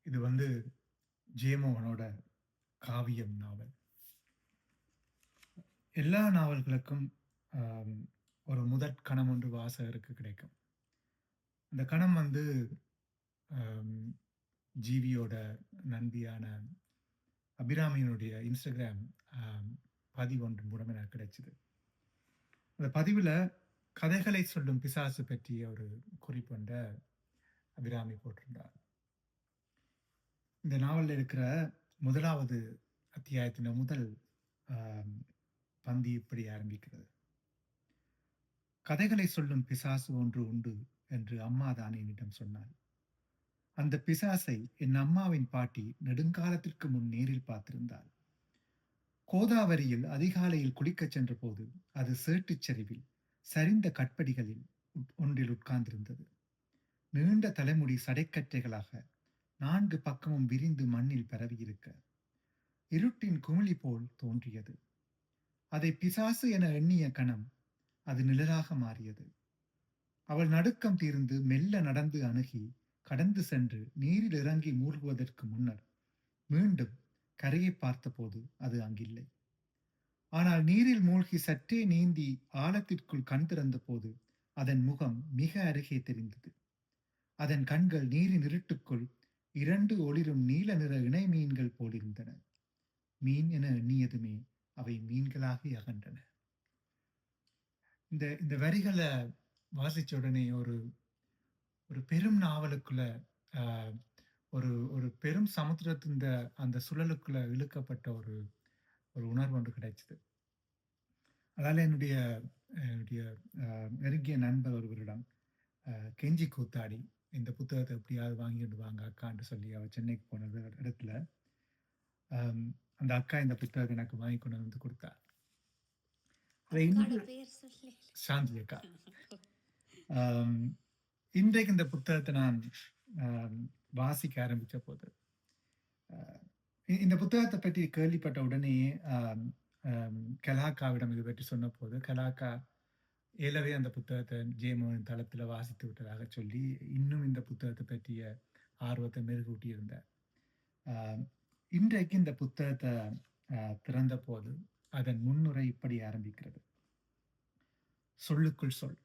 இது வந்து ஜெயமோகனோட காவியம் நாவல். எல்லா நாவல்களுக்கும் ஆம், ஒரு முதற் கணம் ஒன்று வாசகருக்கு கிடைக்கும். அந்த கணம் வந்து ஆம், ஜீவியோட நண்பியான அபிராமியினுடைய இன்ஸ்டாகிராம் பதிவு ஒன்று மூலம் எனக்கு கிடைச்சது. அந்த பதிவில் கதைகளை சொல்லும் பிசாசு பற்றிய ஒரு குறிப்பொன்ற அபிராமி போட்டிருந்தார். இந்த நாவலில் இருக்கிற முதலாவது அத்தியாயத்தின் முதல் பந்தி இப்படி ஆரம்பிக்கிறது. கதைகளை சொல்லும் பிசாசு ஒன்று உண்டு என்று அம்மா தான் என்னிடம் சொன்னாள். அந்த பிசாசை என் அம்மாவின் பாட்டி நெடுங்காலத்திற்கு முன் நேரில் பார்த்திருந்தாள். கோதாவரியில் அதிகாலையில் குளிக்கச் சென்ற போது அது சேட்டுச் சரிவில் சரிந்த கட்படிகளில் ஒன்றில் உட்கார்ந்திருந்தது. நீண்ட தலைமுடி சடைக்கற்றைகளாக 4 பக்கமும் விரிந்து மண்ணில் பரவியிருக்க இருட்டின் குமிழி போல் தோன்றியது. அதை பிசாசு என எண்ணிய கணம் அது நிழலாக மாறியது. அவள் நடுக்கம் தீர்ந்து மெல்ல நடந்து அணுகி கடந்து சென்று நீரில் இறங்கி மூழ்குவதற்கு முன்னர் மீண்டும் கரையை பார்த்தபோது அது அங்கில்லை. ஆனால் நீரில் மூழ்கி சற்றே நீந்தி ஆழத்திற்குள் கண் திறந்த போது அதன் முகம் மிக அருகே தெரிந்தது. அதன் கண்கள் நீரின் இருட்டுக்குள் 2 ஒளிரும் நீல நிற இணை மீன்கள் போலிருந்தன. மீன் என எண்ணியதுமே அவை மீன்களாக அகன்றன. இந்த வரிகளை வாசிச்ச உடனே ஒரு பெரும் நாவலுக்குள்ள ஒரு ஒரு பெரும் சமுத்திரத்தின் அந்த சுழலுக்குள்ள இழுக்கப்பட்ட ஒரு உணர்வு ஒன்று கிடைச்சது. அதால என்னுடைய நெருங்கிய நண்பர் ஒருவரிடம் கெஞ்சி கூத்தாடி இந்த புத்தகத்தை எப்படியாவது வாங்கிட்டு வாங்க அக்கான்னு சொல்லி அவர் சென்னைக்கு போன இடத்துல அந்த அக்கா இந்த புத்தகத்தை எனக்கு வாங்கி கொண்டு வந்து கொடுத்தார். சாந்தி அக்கா. இன்றைக்கு இந்த புத்தகத்தை நான் வாசிக்க ஆரம்பித்த போது இந்த புத்தகத்தை பற்றி கேள்விப்பட்ட உடனே கலாக்காவிடம் இது பற்றி சொன்ன போது கலாக்கா ஏலவே அந்த புத்தகத்தை ஜெயமோகன் தளத்தில் வாசித்து விட்டதாக சொல்லி இன்னும் இந்த புத்தகத்தை பற்றிய ஆர்வத்தை மெருகூட்டி இருந்தார். இன்றைக்கு இந்த புத்தகத்தை திறந்த போது அதன் முன்னுரை இப்படி ஆரம்பிக்கிறது. சொல்லுக்குள் சொல்.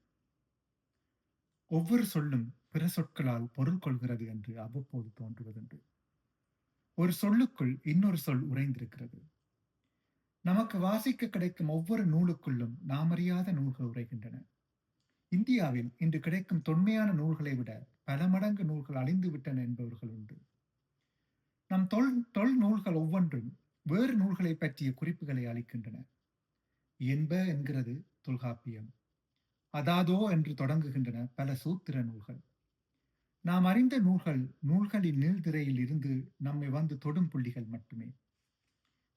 ஒவ்வொரு சொல்லும் பிற சொற்களால் பொருள் கொள்கிறது என்று அவ்வப்போது தோன்றுவதுண்டு. ஒரு சொல்லுக்குள் இன்னொரு சொல் உறைந்திருக்கிறது. நமக்கு வாசிக்க கிடைக்கும் ஒவ்வொரு நூலுக்குள்ளும் நாம் அறியாத நூல்கள் உரைகின்றன. இந்தியாவில் இன்று கிடைக்கும் தொன்மையான நூல்களை விட பல மடங்கு நூல்கள் அழிந்து விட்டன என்பவர்கள் உண்டு. நம் தொல் நூல்கள் ஒவ்வொன்றும் வேறு நூல்களை பற்றிய குறிப்புகளை அளிக்கின்றன. என்ப என்கிறது தொல்காப்பியம். அதாதோ என்று தொடங்குகின்றன பல சூத்திர நூல்கள். நாம் அறிந்த நூல்களின் நீள்திரையில் இருந்து நம்மை வந்து தொடும் புள்ளிகள் மட்டுமே.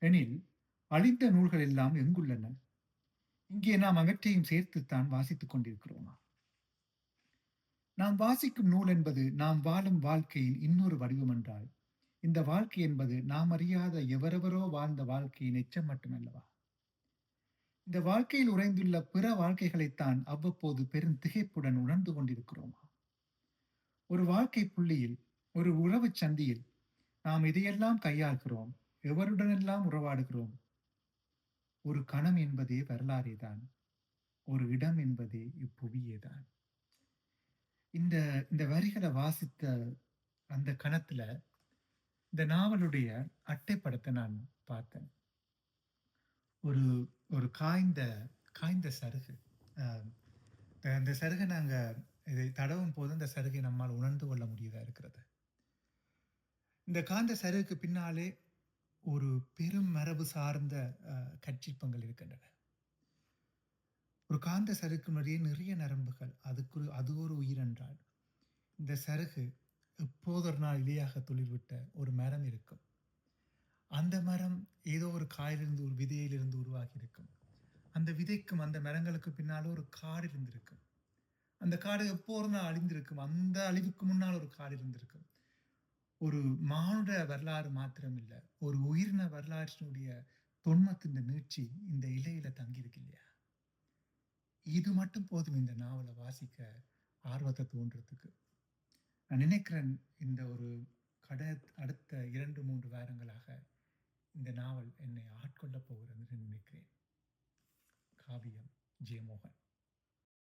எனில் அழிந்த நூல்கள் எல்லாம் எங்குள்ளன? இங்கே நாம் அவற்றையும் சேர்த்துத்தான் வாசித்துக் கொண்டிருக்கிறோமா? நாம் வாசிக்கும் நூல் என்பது நாம் வாழும் வாழ்க்கையின் இன்னொரு வடிவம் என்றால், இந்த வாழ்க்கை என்பது நாம் அறியாத எவரெவரோ வாழ்ந்த வாழ்க்கையின் எச்சம் மட்டுமல்லவா? இந்த வாழ்க்கையில் உறைந்துள்ள பிற வாழ்க்கைகளைத்தான் அவ்வப்போது பெரும் திகைப்புடன் உணர்ந்து கொண்டிருக்கிறோமா? ஒரு வாழ்க்கை புள்ளியில், ஒரு உறவு சந்தியில் நாம் இதையெல்லாம் கையாள்கிறோம், எவருடனெல்லாம் உறவாடுகிறோம். ஒரு கணம் என்பதே வரலாறேதான், ஒரு இடம் என்பதே இப்புவியேதான். இந்த வரிகளை வாசித்த அந்த கணத்துல இந்த நாவலுடைய அட்டைப்படத்தை நான் பார்த்தேன். ஒரு காய்ந்த சருகு. அந்த சருகை நாங்கள் இதை தடவும் போது அந்த சருகை நம்மால் உணர்ந்து கொள்ள முடியதா இருக்கிறது. இந்த காந்த சருகுக்கு பின்னாலே ஒரு பெரும் மரபு சார்ந்த கற்சிற்பங்கள் இருக்கின்றன. ஒரு காந்த சருகு நிறைய நரம்புகள், அது ஒரு உயிர் என்றால் இந்த சருகு எப்போதொரு நாள் இலையாக துளிர்விட்ட ஒரு மரம் இருக்கும். அந்த மரம் ஏதோ ஒரு காயிலிருந்து ஒரு விதையிலிருந்து உருவாகி இருக்கும். அந்த விதைக்கும் அந்த மரங்களுக்கு பின்னாலும் ஒரு காடு இருந்திருக்கும். அந்த காடு எப்போது நாள் அழிந்திருக்கும். அந்த அழிவுக்கு முன்னால் ஒரு காடு இருந்திருக்கும். ஒரு மானுட வரலாறு மாத்திரம் இல்லை, ஒரு உயிரின வரலாற்றினுடைய தொன்மத்தின் நீட்சி இந்த இலையில தங்கியிருக்கு இல்லையா? இது மட்டும் போதும் இந்த நாவலை வாசிக்க ஆர்வத்தை தோன்றதுக்கு. நான் நினைக்கிறேன் இந்த ஒரு இந்த நாவல் என்னை ஆட்கொள்ளப் போகிறது என்று நினைக்கிறேன். காவியம் ஜெயமோகன்.